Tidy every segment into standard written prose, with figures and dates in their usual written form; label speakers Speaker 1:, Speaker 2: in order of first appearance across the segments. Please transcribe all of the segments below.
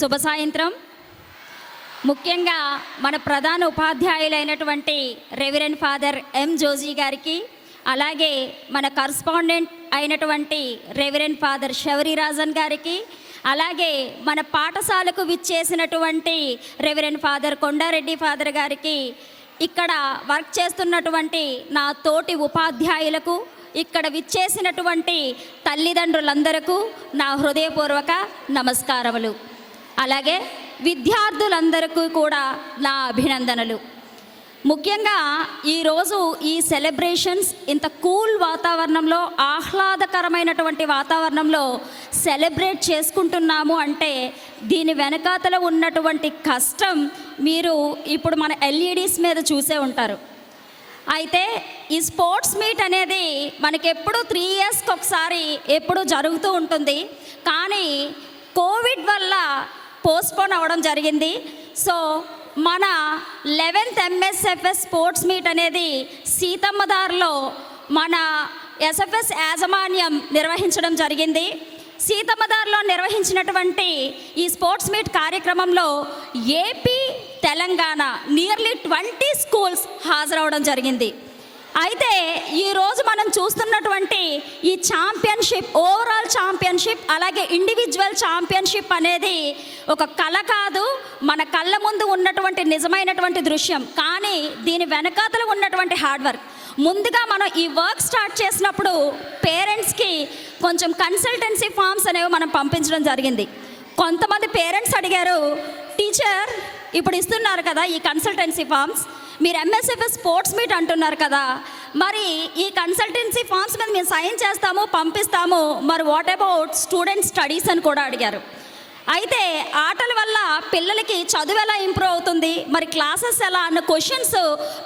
Speaker 1: శుభ సాయంత్రం. ముఖ్యంగా మన ప్రధాన ఉపాధ్యాయులైనటువంటి రెవరెండ్ ఫాదర్ ఎం జోజీ గారికి, అలాగే మన కరస్పాండెంట్ అయినటువంటి రెవరెండ్ ఫాదర్ శౌరి రాజన్ గారికి, అలాగే మన పాఠశాలకు విచ్చేసినటువంటి రెవరెండ్ ఫాదర్ కొండారెడ్డి ఫాదర్ గారికి, ఇక్కడ వర్క్ చేస్తున్నటువంటి నా తోటి ఉపాధ్యాయులకు, ఇక్కడ విచ్చేసినటువంటి తల్లిదండ్రులందరకు నా హృదయపూర్వక నమస్కారములు. అలాగే విద్యార్థులందరికీ కూడా నా అభినందనలు. ముఖ్యంగా ఈరోజు ఈ సెలబ్రేషన్స్ ఇంత కూల్ వాతావరణంలో, ఆహ్లాదకరమైనటువంటి వాతావరణంలో సెలబ్రేట్ చేసుకుంటున్నాము అంటే దీని వెనకాతల ఉన్నటువంటి కష్టం మీరు ఇప్పుడు మన ఎల్ఈడీస్ మీద చూసే ఉంటారు. అయితే ఈ స్పోర్ట్స్ మీట్ అనేది మనకెప్పుడు 3 ఇయర్స్కి ఒకసారి ఎప్పుడు జరుగుతూ ఉంటుంది. కానీ కోవిడ్ వల్ల పోస్ట్పోన్ అవ్వడం జరిగింది. సో మన 11th MSFS స్పోర్ట్స్ మీట్ అనేది సీతమ్మదార్లో మన ఎస్ఎఫ్ఎస్ యాజమాన్యం నిర్వహించడం జరిగింది. సీతమ్మదార్లో నిర్వహించినటువంటి ఈ స్పోర్ట్స్ మీట్ కార్యక్రమంలో ఏపీ, తెలంగాణ నియర్లీ 20 స్కూల్స్ హాజరవడం జరిగింది. అయితే ఈరోజు మనం చూస్తున్నటువంటి ఈ ఛాంపియన్షిప్, ఓవరాల్ ఛాంపియన్షిప్, అలాగే ఇండివిజువల్ ఛాంపియన్షిప్ అనేది ఒక కళ కాదు, మన కళ్ళ ముందు ఉన్నటువంటి నిజమైనటువంటి దృశ్యం. కానీ దీని వెనకాతల ఉన్నటువంటి హార్డ్ వర్క్. ముందుగా మనం ఈ వర్క్ స్టార్ట్ చేసినప్పుడు పేరెంట్స్కి కొంచెం కన్సల్టెన్సీ ఫామ్స్ అనేవి మనం పంపించడం జరిగింది. కొంతమంది పేరెంట్స్ అడిగారు, టీచర్ ఇప్పుడు ఇస్తున్నారు కదా ఈ కన్సల్టెన్సీ ఫామ్స్, మీరు MSFS స్పోర్ట్స్ మీట్ అంటున్నారు కదా, మరి ఈ కన్సల్టెన్సీ ఫామ్స్ మీద మేము సైన్ చేస్తాము, పంపిస్తాము, మరి వాట్ అబౌట్ స్టూడెంట్ స్టడీస్ అని కూడా అడిగారు. అయితే ఆటల వల్ల పిల్లలకి చదువు ఎలా ఇంప్రూవ్ అవుతుంది, మరి క్లాసెస్ ఎలా అన్న క్వశ్చన్స్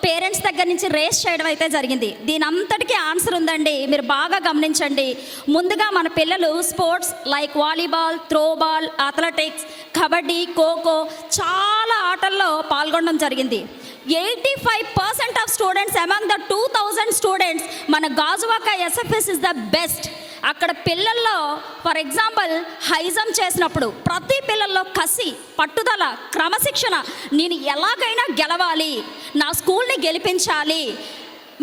Speaker 1: పేరెంట్స్ దగ్గర నుంచి రేస్ చేయడం అయితే జరిగింది. దీని అంతటికీ ఆన్సర్ ఉందండి, మీరు బాగా గమనించండి. ముందుగా మన పిల్లలు sports like volleyball, throwball, athletics, kabaddi, kho kho చాలా ఆటల్లో పాల్గొనడం జరిగింది. 85% of students among the 2000 students మన Gajuwaka SFS is the best. అక్కడ పిల్లల్లో ఫర్ ఎగ్జాంపుల్ హై జంప్ చేసినప్పుడు ప్రతి పిల్లల్లో కసి, పట్టుదల, క్రమశిక్షణ, నేను ఎలాగైనా గెలవాలి, నా స్కూల్ని గెలిపించాలి.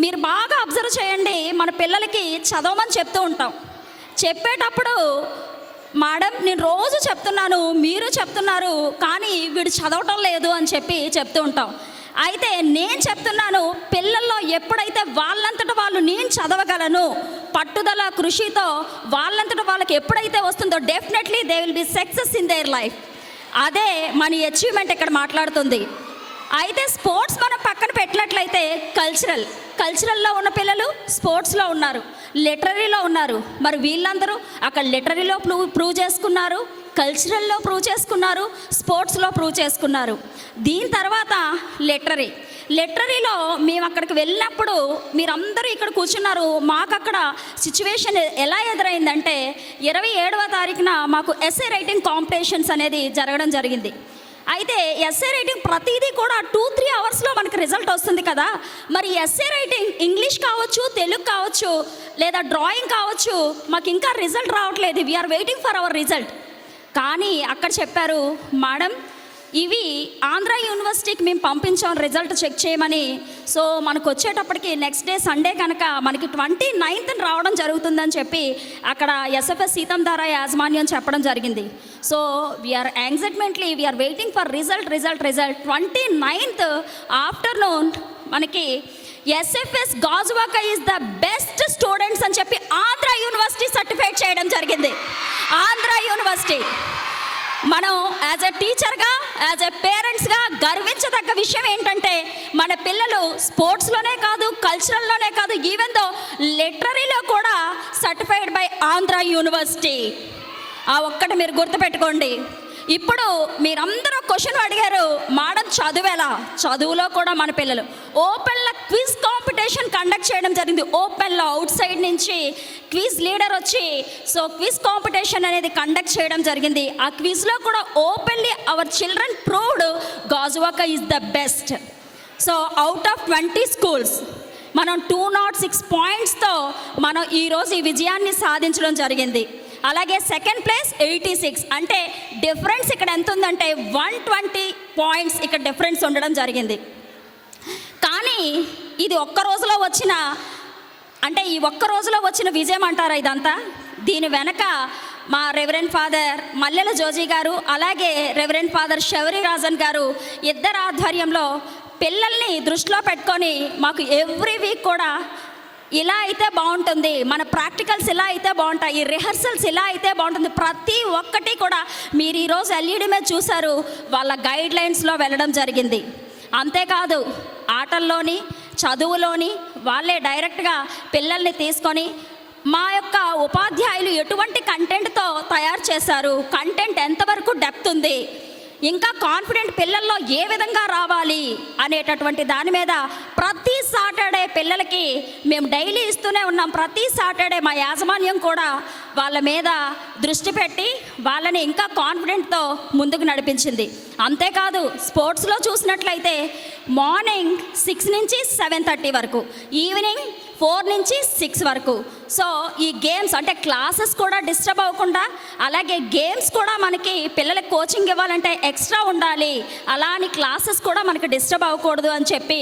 Speaker 1: మీరు బాగా అబ్జర్వ్ చేయండి, మన పిల్లలకి చదవమని చెప్తూ ఉంటాం. చెప్పేటప్పుడు మేడం నేను రోజు చెప్తున్నాను, మీరు చెప్తున్నారు, కానీ వీడు చదవటం లేదు అని చెప్తూ ఉంటాం. అయితే నేను చెప్తున్నాను, పిల్లల్లో ఎప్పుడైతే వాళ్ళంతట వాళ్ళు నేను చదవగలను పట్టుదల, కృషితో వాళ్ళంతట వాళ్ళకి ఎప్పుడైతే వస్తుందో definitely they will be success in their life. అదే మన అచీవ్మెంట్ ఇక్కడ మాట్లాడుతుంది. అయితే స్పోర్ట్స్ మనం పక్కన పెట్టినట్లయితే కల్చరల్లో ఉన్న పిల్లలు స్పోర్ట్స్లో ఉన్నారు, లిటరరీలో ఉన్నారు. మరి వీళ్ళందరూ అక్కడ లిటరరీలో ప్రూవ్ చేసుకున్నారు, కల్చరల్లో ప్రూవ్ చేసుకున్నారు, స్పోర్ట్స్లో ప్రూవ్ చేసుకున్నారు. దీని తర్వాత లిటరరీలో మేము అక్కడికి వెళ్ళినప్పుడు మీరందరూ ఇక్కడ కూర్చున్నారు. మాకు అక్కడ సిచ్యువేషన్ ఎలా ఎదురైందంటే 27వ తారీఖున మాకు ఎస్ఏ రైటింగ్ కాంపిటీషన్స్ అనేది జరగడం జరిగింది. అయితే ఎస్ఏ రైటింగ్ ప్రతిదీ కూడా 2-3 అవర్స్లో మనకు రిజల్ట్ వస్తుంది కదా. మరి ఎస్ఏ రైటింగ్ ఇంగ్లీష్ కావచ్చు, తెలుగు కావచ్చు, లేదా డ్రాయింగ్ కావచ్చు, మాకు ఇంకా రిజల్ట్ రావట్లేదు, we're waiting for our result. కానీ అక్కడ చెప్పారు, మేడం ఇవి ఆంధ్ర యూనివర్సిటీకి మేము పంపించాం రిజల్ట్ చెక్ చేయమని. సో మనకు వచ్చేటప్పటికి నెక్స్ట్ డే సండే కనుక మనకి 29th రావడం జరుగుతుందని చెప్పి అక్కడ ఎస్ఎఫ్ఎస్ సీతంధార యాజమాన్యం చెప్పడం జరిగింది. So we're we're waiting for result. 29th afternoon మనకి SFS Gajuwaka is the best students అని చెప్పి ఆంధ్ర యూనివర్సిటీ సర్టిఫైడ్ చేయడం జరిగింది. ఆంధ్ర యూనివర్సిటీ మనం యాజ్ ఎ టీచర్గా, యాజ్ ఎ పేరెంట్స్గా గర్వించదగ్గ విషయం ఏంటంటే మన పిల్లలు స్పోర్ట్స్లోనే కాదు, కల్చరల్లోనే కాదు, ఈవెన్ దో లిటరరీలో కూడా సర్టిఫైడ్ బై ఆంధ్ర యూనివర్సిటీ. ఆ ఒక్కటి మీరు గుర్తుపెట్టుకోండి. ఇప్పుడు మీరందరూ క్వశ్చన్ అడిగారు, మేడం చదువేలా? చదువులో కూడా మన పిల్లలు ఓపెన్లో క్విజ్ కాంపిటీషన్ కండక్ట్ చేయడం జరిగింది. ఓపెన్లో అవుట్ సైడ్ నుంచి క్విజ్ లీడర్ వచ్చి సో క్విజ్ కాంపిటీషన్ అనేది కండక్ట్ చేయడం జరిగింది. ఆ క్విజ్లో కూడా openly our children proved Gajuwaka is the best. So out of 20 schools మనం 206 పాయింట్స్తో మనం ఈరోజు ఈ విజయాన్ని సాధించడం జరిగింది. అలాగే సెకండ్ ప్లేస్ 86. అంటే డిఫరెన్స్ ఇక్కడ ఎంత ఉందంటే 120 పాయింట్స్ ఇక్కడ డిఫరెన్స్ ఉండడం జరిగింది. కానీ ఇది ఒక్క రోజులో వచ్చిన, అంటే ఈ ఒక్క రోజులో వచ్చిన విజయం అంటారా ఇదంతా? దీని వెనక మా రెవరెండ్ ఫాదర్ మల్లెల జోజీ గారు, అలాగే రెవరెండ్ ఫాదర్ శౌరి రాజన్ గారు ఇద్దరు ఆధ్వర్యంలో పిల్లల్ని దృష్టిలో పెట్టుకొని మాకు ఎవ్రీ వీక్ కూడా ఇలా అయితే బాగుంటుంది, మన ప్రాక్టికల్స్ ఇలా అయితే బాగుంటాయి, ఈ రిహర్సల్స్ ఇలా అయితే బాగుంటుంది, ప్రతి ఒక్కటి కూడా మీరు ఈరోజు ఎల్ఈడి మీద చూశారు, వాళ్ళ గైడ్ లైన్స్లో వెళ్ళడం జరిగింది. అంతేకాదు ఆటల్లోని చదువులోని వాళ్ళే డైరెక్ట్గా పిల్లల్ని తీసుకొని మా యొక్క ఉపాధ్యాయులు ఎటువంటి కంటెంట్తో తయారు చేశారు, కంటెంట్ ఎంతవరకు డెప్త్ ఉంది, ఇంకా కాన్ఫిడెంట్ పిల్లల్లో ఏ విధంగా రావాలి అనేటటువంటి దాని మీద ప్రతి సాటర్డే పిల్లలకి మేము డైలీ ఇస్తూనే ఉన్నాం. ప్రతి సాటర్డే మా యాజమాన్యం కూడా వాళ్ళ మీద దృష్టి పెట్టి వాళ్ళని ఇంకా కాన్ఫిడెంట్తో ముందుకు నడిపించింది. అంతేకాదు స్పోర్ట్స్లో చూసినట్లయితే మార్నింగ్ 6 నుంచి 7:30 వరకు, ఈవినింగ్ 4 నుంచి 6 వరకు. సో ఈ గేమ్స్ అంటే క్లాసెస్ కూడా డిస్టర్బ్ అవ్వకుండా, అలాగే గేమ్స్ కూడా మనకి పిల్లలకు కోచింగ్ ఇవ్వాలంటే ఎక్స్ట్రా ఉండాలి, అలా అని క్లాసెస్ కూడా మనకి డిస్టర్బ్ అవ్వకూడదు అని చెప్పి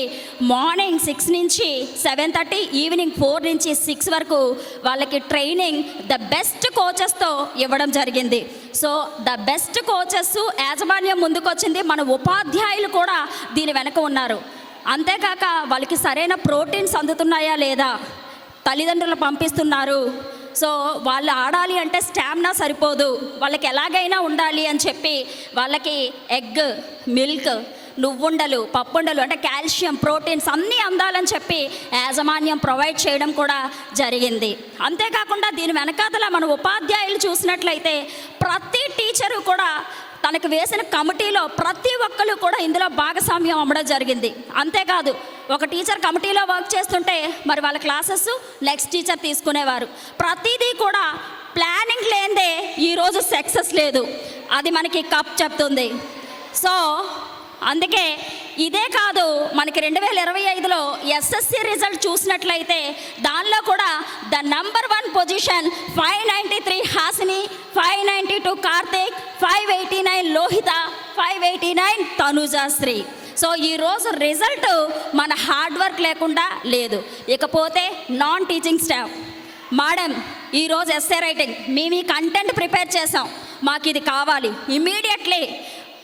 Speaker 1: మార్నింగ్ 6 నుంచి 7:30, ఈవినింగ్ 4 నుంచి 6 వరకు వాళ్ళకి ట్రైనింగ్ ద బెస్ట్ కోచెస్తో ఇవ్వడం జరిగింది. సో ద బెస్ట్ కోచెస్ యాజమాన్యం ముందుకు వచ్చింది, మన ఉపాధ్యాయులు కూడా దీని వెనక ఉన్నారు. అంతేకాక వాళ్ళకి సరైన ప్రోటీన్స్ అందుతున్నాయా లేదా, తల్లిదండ్రులు పంపిస్తున్నారు. సో వాళ్ళు ఆడాలి అంటే స్టామినా సరిపోదు, వాళ్ళకి ఎలాగైనా ఉండాలి అని చెప్పి వాళ్ళకి ఎగ్, మిల్క్, నువ్వుండలు, పప్పుండలు అంటే కాల్షియం, ప్రోటీన్స్ అన్నీ అందాలని చెప్పి యాజమాన్యం ప్రొవైడ్ చేయడం కూడా జరిగింది. అంతేకాకుండా దీని వెనకాతల మన ఉపాధ్యాయులు చూసినట్లయితే ప్రతి టీచరు కూడా తనకు వేసిన కమిటీలో ప్రతి ఒక్కరు కూడా ఇందులో భాగస్వామ్యం అవ్వడం జరిగింది. అంతేకాదు ఒక టీచర్ కమిటీలో వర్క్ చేస్తుంటే మరి వాళ్ళ క్లాసెస్ నెక్స్ట్ టీచర్ తీసుకునేవారు. ప్రతిదీ కూడా ప్లానింగ్ లేనిదే ఈరోజు సక్సెస్ లేదు, అది మనకి కప్ చెప్తుంది. సో అందుకే ఇదే కాదు, మనకి 2025లో ఎస్ఎస్సి రిజల్ట్ చూసినట్లయితే దానిలో కూడా the number 1 position 593 Hasini, 592 Karthik, 589 Lohitha, 589 Tanujasri. So ఈరోజు రిజల్ట్ మన హార్డ్ వర్క్ లేకుండా లేదు. ఇకపోతే నాన్ టీచింగ్ స్టాఫ్ మేడం, ఈరోజు ఎస్ఏ రైటింగ్ మేము ఈ కంటెంట్ ప్రిపేర్ చేసాం, మాకు ఇది కావాలి ఇమీడియట్లీ,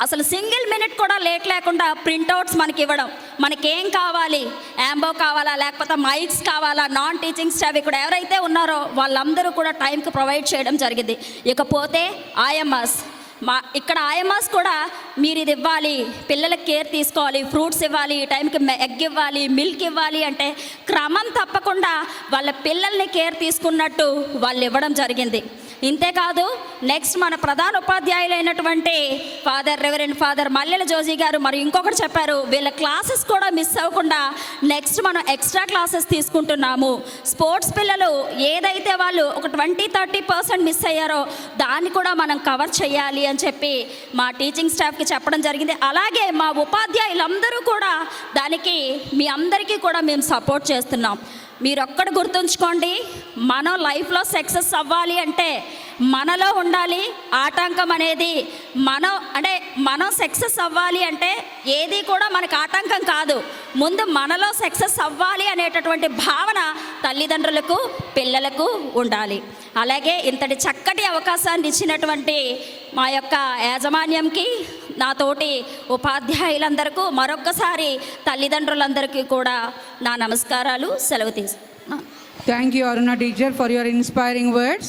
Speaker 1: అసలు సింగిల్ మినిట్ కూడా లేట్ లేకుండా ప్రింట్అవుట్స్ మనకి ఇవ్వడం, మనకేం కావాలి, యాంబో కావాలా లేకపోతే మైక్స్ కావాలా, నాన్ టీచింగ్ స్టాఫ్ ఇక్కడ ఎవరైతే ఉన్నారో వాళ్ళందరూ కూడా టైంకి ప్రొవైడ్ చేయడం జరిగింది. ఇకపోతే ఆయమ్మాస్, ఇక్కడ ఆయమ్మాస్ కూడా మీరు ఇది ఇవ్వాలి, పిల్లలకి కేర్ తీసుకోవాలి, ఫ్రూట్స్ ఇవ్వాలి, టైంకి ఎగ్ ఇవ్వాలి, మిల్క్ ఇవ్వాలి అంటే క్రమం తప్పకుండా వాళ్ళ పిల్లల్ని కేర్ తీసుకున్నట్టు వాళ్ళు ఇవ్వడం జరిగింది. ఇంతేకాదు నెక్స్ట్ మన ప్రధాన ఉపాధ్యాయులైనటువంటి రెవరెండ్ ఫాదర్ మల్లెల జోజీ గారు మరి ఇంకొకటి చెప్పారు, వీళ్ళ క్లాసెస్ కూడా మిస్ అవ్వకుండా నెక్స్ట్ మనం ఎక్స్ట్రా క్లాసెస్ తీసుకుంటున్నాము. స్పోర్ట్స్ పిల్లలు ఏదైతే వాళ్ళు ఒక 20-30% మిస్ అయ్యారో దాన్ని కూడా మనం కవర్ చేయాలి అని చెప్పి మా టీచింగ్ స్టాఫ్కి చెప్పడం జరిగింది. అలాగే మా ఉపాధ్యాయులందరూ కూడా దానికి మీ అందరికీ కూడా మేము సపోర్ట్ చేస్తున్నాం. మీరు ఒక్కటి గుర్తుంచుకోండి, మనం లైఫ్లో సక్సెస్ అవ్వాలి అంటే మనలో ఉండాలి ఆటంకం అనేది. మనం సక్సెస్ అవ్వాలి అంటే ఏది కూడా మనకు ఆటంకం కాదు, ముందు మనలో సక్సెస్ అవ్వాలి అనేటటువంటి భావన తల్లిదండ్రులకు పిల్లలకు ఉండాలి. అలాగే ఇంతటి చక్కటి అవకాశాన్ని ఇచ్చినటువంటి మా యొక్క యాజమాన్యంకి, నాతోటి ఉపాధ్యాయులందరికీ మరొక్కసారి తల్లిదండ్రులందరికీ కూడా నా నమస్కారాలు, సెలవు తీసుకున్నాను.
Speaker 2: Thank you, Aruna teacher, for your inspiring words.